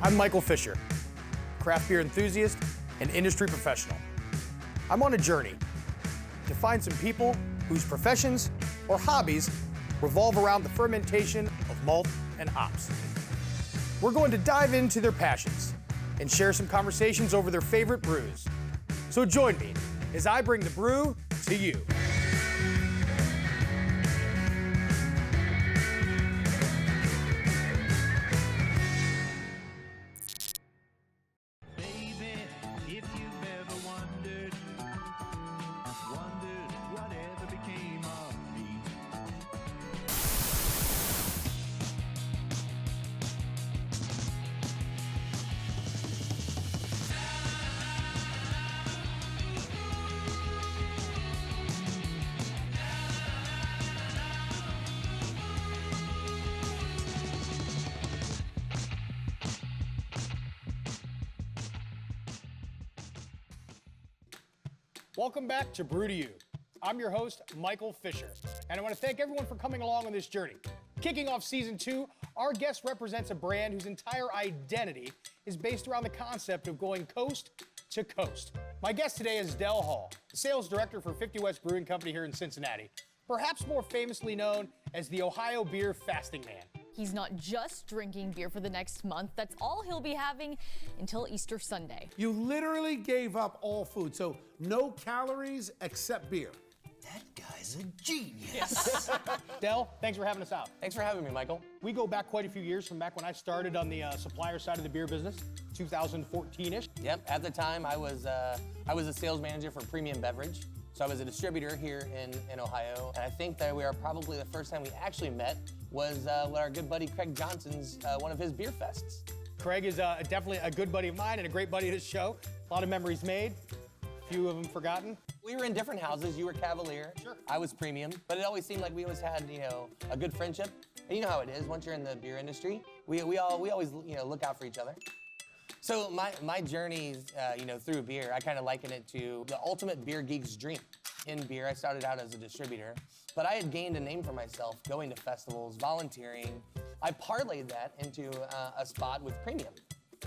I'm Michael Fisher, craft beer enthusiast and industry professional. I'm on a journey to find some people whose professions or hobbies revolve around the fermentation of malt and hops. We're going to dive into their passions and share some conversations over their favorite brews. So join me as I bring the brew to you. Welcome back to Brew To You. I'm your host, Michael Fisher, and I want to thank everyone for coming along on this journey. Kicking off season 2, our guest represents a brand whose entire identity is based around the concept of going coast to coast. My guest today is Del Hall, the sales director for 50 West Brewing Company here in Cincinnati, perhaps more famously known as the Ohio Beer Fasting Man. He's not just drinking beer for the next month. That's all he'll be having until Easter Sunday. You literally gave up all food, so no calories except beer. That guy's a genius. Yes. Del, thanks for having us out. Thanks for having me, Michael. We go back quite a few years from back when I started on the supplier side of the beer business, 2014-ish. Yep, at the time I was a sales manager for premium beverage. So I was a distributor here in Ohio, and I think that we are probably the first time we actually met was with our good buddy Craig Johnson's, one of his beer fests. Craig is definitely a good buddy of mine and a great buddy of this show. A lot of memories made, a few of them forgotten. We were in different houses. You were Cavalier. Sure. I was Premium. But it always seemed like we always had, a good friendship. And you know how it is. Once you're in the beer industry, we always, look out for each other. So my journeys, through beer, I kind of liken it to the ultimate beer geek's dream. In beer, I started out as a distributor, but I had gained a name for myself going to festivals, volunteering. I parlayed that into a spot with Premium.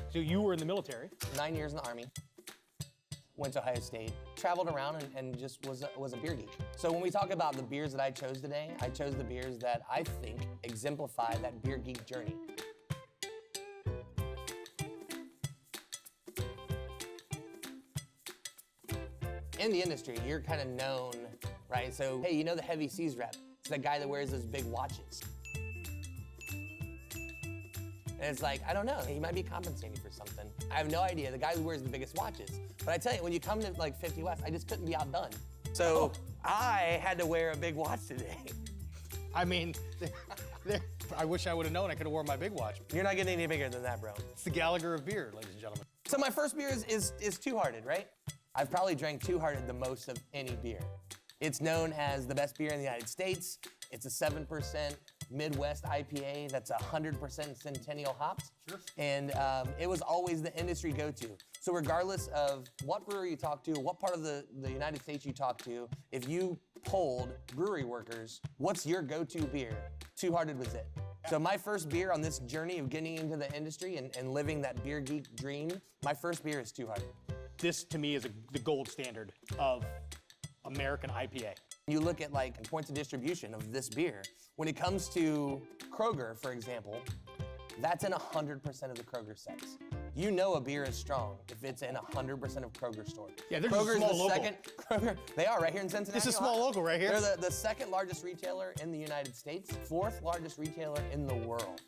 So you were in the military. 9 years in the Army. Went to Ohio State, traveled around and just was a beer geek. So when we talk about the beers that I chose today, I chose the beers that I think exemplify that beer geek journey. In the industry, you're kind of known, right? So, hey, you know the Heavy Seas rep? It's that guy that wears those big watches. And it's like, I don't know, he might be compensating for something. I have no idea, the guy who wears the biggest watches. But I tell you, when you come to like 50 West, I just couldn't be outdone. So I had to wear a big watch today. I mean, I wish I would have known I could have worn my big watch. You're not getting any bigger than that, bro. It's the Gallagher of beer, ladies and gentlemen. So my first beer is Two Hearted, right? I've probably drank Two Hearted the most of any beer. It's known as the best beer in the United States. It's a 7% Midwest IPA that's 100% Centennial hops. Sure. And it was always the industry go-to. So regardless of what brewery you talk to, what part of the United States you talk to, if you polled brewery workers, what's your go-to beer? Two Hearted was it. So my first beer on this journey of getting into the industry and living that beer geek dream, my first beer is Two Hearted. This, to me, is the gold standard of American IPA. You look at like points of distribution of this beer. When it comes to Kroger, for example, that's in 100% of the Kroger sets. You know a beer is strong if it's in 100% of Kroger stores. Yeah, they're Kroger's just a small the local. second. Kroger, they are right here in Cincinnati. This is a small local right here. They're the second largest retailer in the United States, fourth largest retailer in the world.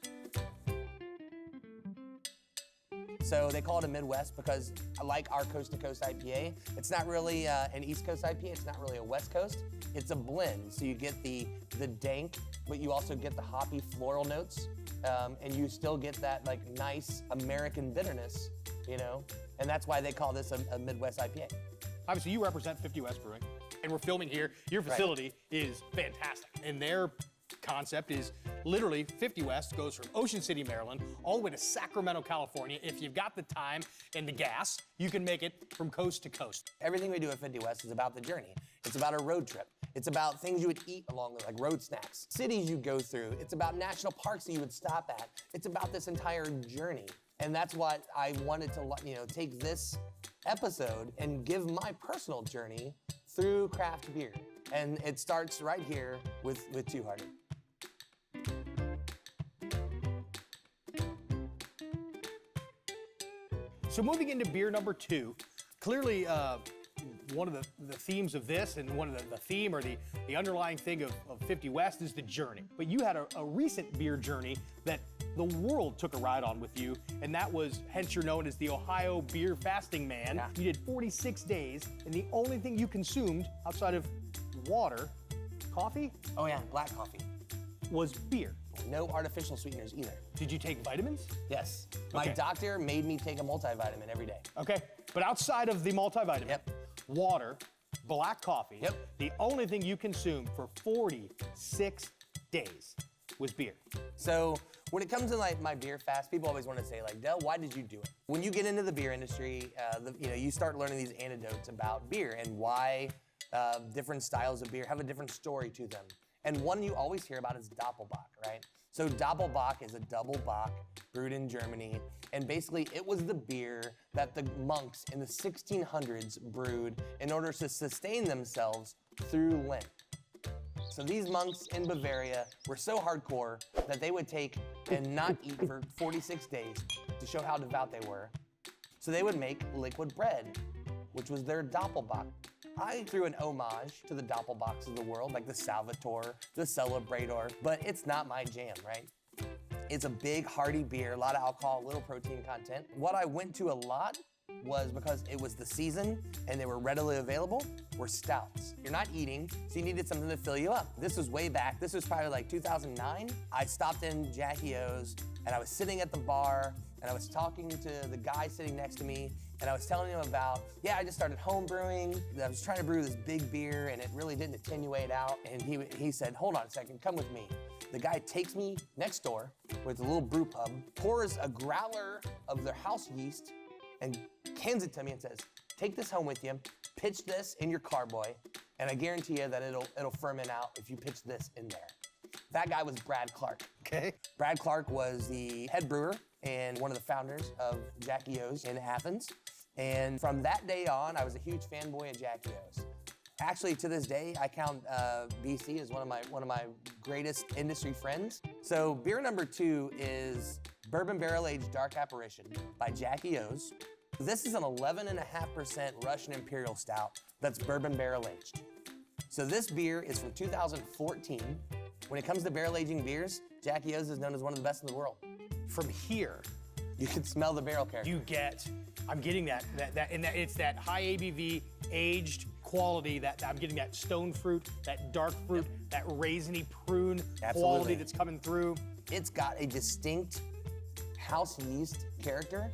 So they call it a Midwest because I like our Coast to Coast IPA. It's not really an East Coast IPA. It's not really a West Coast. It's a blend. So you get the dank, but you also get the hoppy floral notes. And you still get that like nice American bitterness, and that's why they call this a Midwest IPA. Obviously, you represent 50 West Brewing, and we're filming here. Your facility is fantastic, and their concept is literally 50 West goes from Ocean City, Maryland, all the way to Sacramento, California. If you've got the time and the gas, you can make it from coast to coast. Everything we do at 50 West is about the journey. It's about a road trip. It's about things you would eat along the, like road snacks, cities you go through. It's about national parks that you would stop at. It's about this entire journey. And that's what I wanted to, take this episode and give my personal journey through craft beer. And it starts right here with Two Hearted. So moving into beer number 2, clearly one of the themes of this, and one of the theme or the underlying thing of 50 West is the journey. But you had a recent beer journey that the world took a ride on with you, and that was, hence you're known as the Ohio Beer Fasting Man. Yeah. You did 46 days, and the only thing you consumed outside of water, coffee, Oh yeah, black coffee. was beer. No artificial sweeteners either. Did you take vitamins? Yes. My Okay. doctor made me take a multivitamin every day. Okay, but outside of the multivitamin, Yep. water, black coffee, Yep. the only thing you consumed for 46 days was beer. So when it comes to like my beer fast, people always want to say like, Del, why did you do it? When you get into the beer industry, you start learning these anecdotes about beer and why different styles of beer have a different story to them. And one you always hear about is Doppelbock, right? So Doppelbock is a double bock brewed in Germany. And basically it was the beer that the monks in the 1600s brewed in order to sustain themselves through Lent. So these monks in Bavaria were so hardcore that they would take and not eat for 46 days to show how devout they were. So they would make liquid bread, which was their Doppelbock. I threw an homage to the Doppelbocks of the world, like the Salvatore, the Celebrator, but it's not my jam, right? It's a big, hearty beer, a lot of alcohol, little protein content. What I went to a lot was, because it was the season and they were readily available, were stouts. You're not eating, so you needed something to fill you up. This was way back. This was probably like 2009. I stopped in Jackie O's and I was sitting at the bar and I was talking to the guy sitting next to me, and I was telling him about, I just started home brewing. I was trying to brew this big beer and it really didn't attenuate out. And he said, hold on a second, come with me. The guy takes me next door with a little brew pub, pours a growler of their house yeast and hands it to me and says, take this home with you, pitch this in your carboy, and I guarantee you that it'll ferment out if you pitch this in there. That guy was Brad Clark. Okay. Brad Clark was the head brewer and one of the founders of Jackie O's in Athens. And from that day on, I was a huge fanboy of Jackie O's. Actually, to this day, I count BC as one of my greatest industry friends. So beer number 2 is Bourbon Barrel Aged Dark Apparition by Jackie O's. This is an 11.5% Russian Imperial Stout that's bourbon barrel aged. So this beer is from 2014. When it comes to barrel aging beers, Jackie O's is known as one of the best in the world. From here, You can smell the barrel character. I'm getting that it's that high ABV aged quality that I'm getting, that stone fruit, that dark fruit, that raisiny prune quality that's coming through. It's got a distinct house yeast character.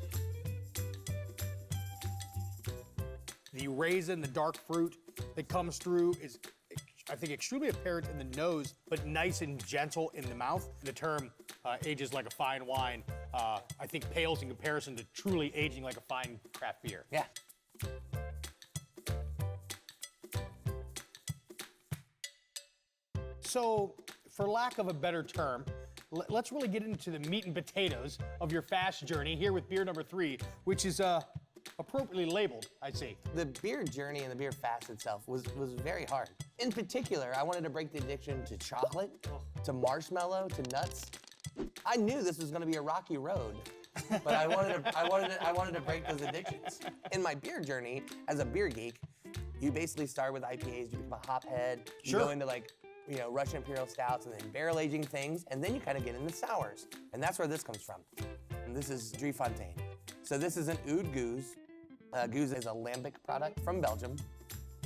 The raisin, the dark fruit that comes through is, I think, extremely apparent in the nose, but nice and gentle in the mouth. The term ages like a fine wine, I think pales in comparison to truly aging like a fine craft beer. Yeah. So, for lack of a better term, let's really get into the meat and potatoes of your fast journey here with beer number 3, which is appropriately labeled, I see. The beer journey and the beer fast itself was very hard. In particular, I wanted to break the addiction to chocolate, to marshmallow, to nuts. I knew this was going to be a rocky road, but I wanted to break those addictions. In my beer journey, as a beer geek, you basically start with IPAs, you become a hophead, you go into Russian Imperial Stouts and then barrel aging things, and then you kind of get into sours. And that's where this comes from. And this is Drie Fontein. So this is an Oud Goose. Goose is a lambic product from Belgium.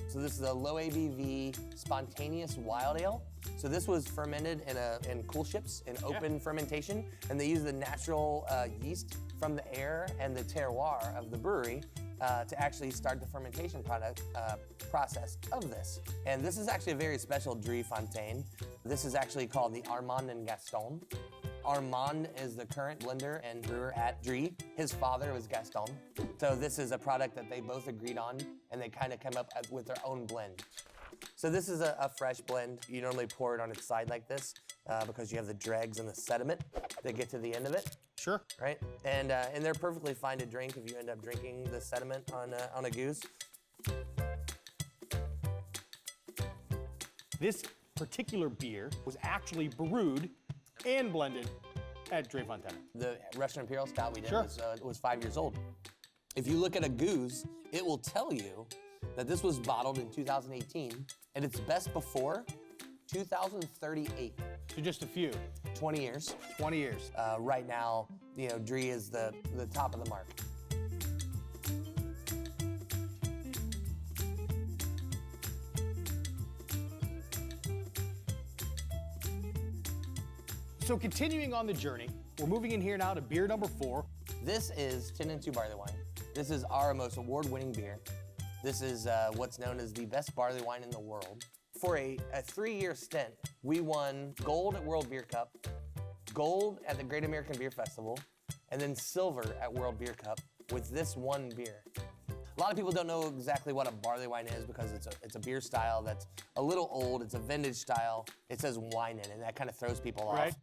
So this is a low ABV spontaneous wild ale. So this was fermented in cool ships in open fermentation, and they use the natural yeast from the air and the terroir of the brewery to actually start the fermentation process of this. And this is actually a very special Drie Fontein. This is actually called the Armand and Gaston. Armand is the current blender and brewer at Drie. His father was Gaston. So this is a product that they both agreed on, and they kind of come up with their own blend. So this is a fresh blend. You normally pour it on its side like this because you have the dregs and the sediment that get to the end of it. Sure. right? And they're perfectly fine to drink if you end up drinking the sediment on a goose. This particular beer was actually brewed and blended at Dre Fontana. The Russian Imperial Stout we did Sure. was 5 years old. If you look at a goose, it will tell you that this was bottled in 2018, and it's best before 2038. So just a few, 20 years. 20 years. Right now, Dre is the top of the mark. So continuing on the journey, we're moving in here now to beer number 4. This is 10 and 2 barley wine. This is our most award-winning beer. This is what's known as the best barley wine in the world. For a 3-year stint, we won gold at World Beer Cup, gold at the Great American Beer Festival, and then silver at World Beer Cup with this one beer. A lot of people don't know exactly what a barley wine is because it's a beer style that's a little old. It's a vintage style. It says wine in it, and that kind of throws people off. Right.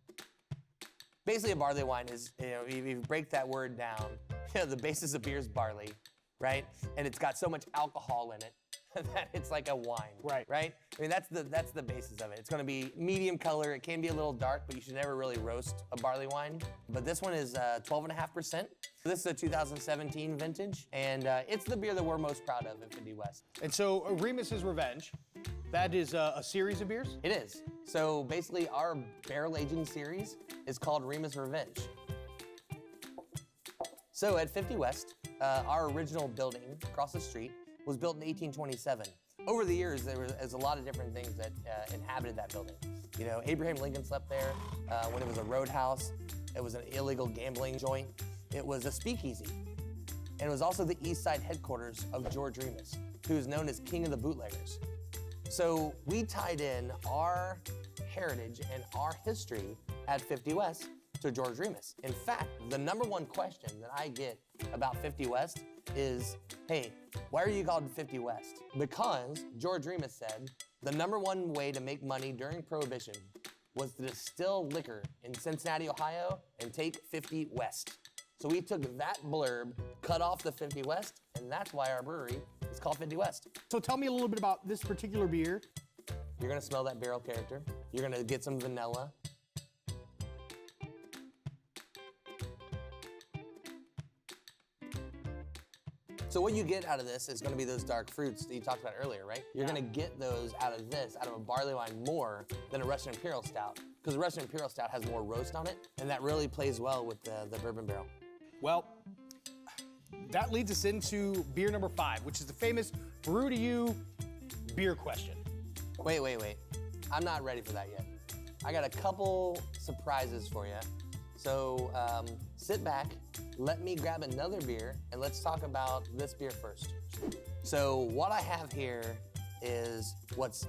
Basically, a barley wine is, if you break that word down, the basis of beer is barley, right? And it's got so much alcohol in it that it's like a wine, Right. Right? I mean, that's the basis of it. It's going to be medium color. It can be a little dark, but you should never really roast a barley wine. But this one is 12.5%. This is a 2017 vintage, and it's the beer that we're most proud of at 50 West. And so Remus's Revenge, that is a series of beers? It is. So basically, our barrel aging series is called Remus Revenge. So at 50 West, our original building across the street was built in 1827. Over the years, there's a lot of different things that inhabited that building. Abraham Lincoln slept there when it was a roadhouse. It was an illegal gambling joint. It was a speakeasy. And it was also the East Side headquarters of George Remus, who's known as King of the Bootleggers. So we tied in our heritage and our history at 50 West to George Remus. In fact, the number one question that I get about 50 West is, hey, why are you called 50 West? Because George Remus said the number one way to make money during Prohibition was to distill liquor in Cincinnati, Ohio, and take 50 West. So we took that blurb, cut off the 50 West, and that's why our brewery is called 50 West. So tell me a little bit about this particular beer. You're gonna smell that barrel character. You're gonna get some vanilla. So what you get out of this is gonna be those dark fruits that you talked about earlier, right? You're gonna get those out of this, out of a barley wine, more than a Russian Imperial Stout, because the Russian Imperial Stout has more roast on it, and that really plays well with the bourbon barrel. Well, that leads us into beer number 5, which is the famous Brew To You beer question. Wait. I'm not ready for that yet. I got a couple surprises for you. So sit back, let me grab another beer, and let's talk about this beer first. So what I have here is what's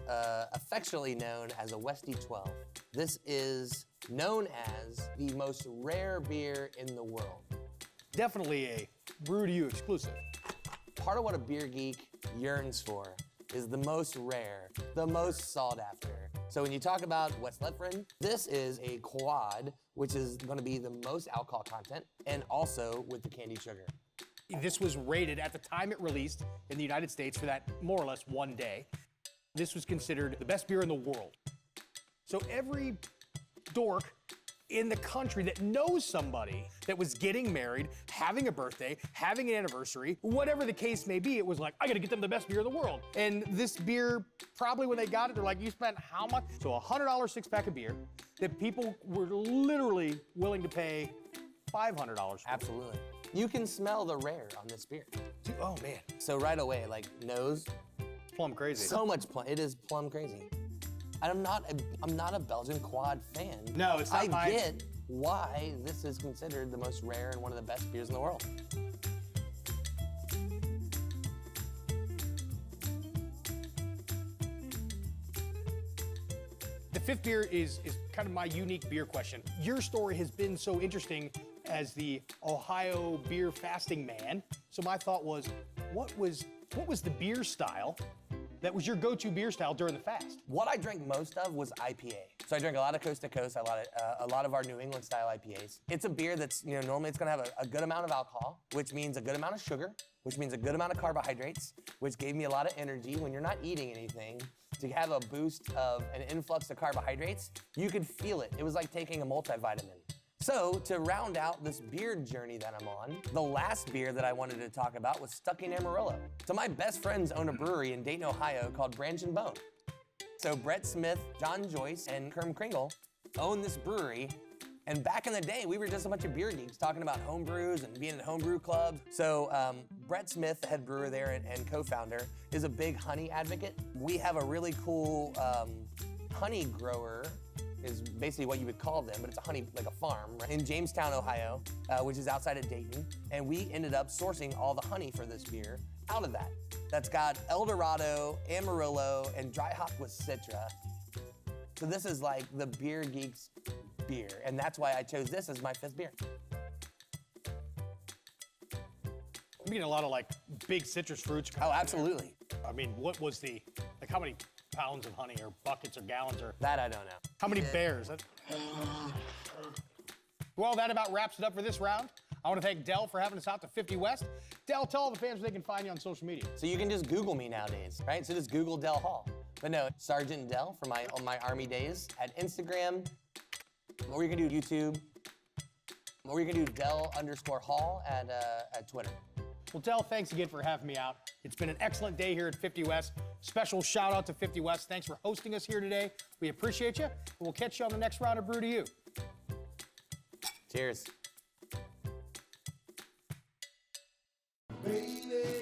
affectionately known as a Westie 12. This is known as the most rare beer in the world. Definitely a Brew To You exclusive. Part of what a beer geek yearns for is the most rare, the most sought after. So when you talk about West Letfrin, this is a quad, which is gonna be the most alcohol content, and also with the candied sugar. This was rated at the time it released in the United States for that more or less one day. This was considered the best beer in the world. So every dork in the country that knows somebody that was getting married, having a birthday, having an anniversary, whatever the case may be, it was like, I gotta get them the best beer in the world. And this beer, probably when they got it, they're like, you spent how much? So a $100 6-pack of beer that people were literally willing to pay $500 for. Absolutely. You can smell the rare on this beer. Dude, oh man, So right away, like nose, it's plum crazy. so much plum. It is plum crazy. And I'm not a Belgian quad fan. No, it's not I mine. get why this is considered the most rare and one of the best beers in the world. The 5th beer is kind of my unique beer question. Your story has been so interesting as the Ohio beer fasting man. So my thought was, what was the beer style that was your go-to beer style during the fast? What I drank most of was IPA. So I drank a lot of Coast to Coast, a lot of our New England style IPAs. It's a beer that's, normally it's gonna have a good amount of alcohol, which means a good amount of sugar, which means a good amount of carbohydrates, which gave me a lot of energy. When you're not eating anything, to have a boost of an influx of carbohydrates, you could feel it. It was like taking a multivitamin. So to round out this beer journey that I'm on, the last beer that I wanted to talk about was Stuck in Amarillo. So my best friends own a brewery in Dayton, Ohio called Branch and Bone. So Brett Smith, John Joyce, and Kerm Kringle own this brewery. And back in the day, we were just a bunch of beer geeks talking about home brews and being in homebrew clubs. So Brett Smith, the head brewer there and co-founder, is a big honey advocate. We have a really cool honey grower, is basically what you would call them, but it's a honey, like a farm, right? In Jamestown, Ohio, which is outside of Dayton. And we ended up sourcing all the honey for this beer out of that. That's got El Dorado, Amarillo, and dry hop with Citra. So this is like the beer geeks beer, and that's why I chose this as my 5th beer. I'm getting a lot of like big citrus fruits. Oh, absolutely. I mean, what was how many pounds of honey or buckets or gallons or? That I don't know. How many bears? Well, that about wraps it up for this round. I want to thank Dell for having us out to 50 West. Dell, tell all the fans where they can find you on social media. So you can just Google me nowadays, right? So just Google Dell Hall. But no, Sergeant Dell for my Army days at Instagram, or you can do YouTube, or you can do Dell_Hall at Twitter. Well, Dell, thanks again for having me out. It's been an excellent day here at 50 West. Special shout out to 50 West. Thanks for hosting us here today. We appreciate you. We'll catch you on the next round of Brew to You. Cheers. Baby.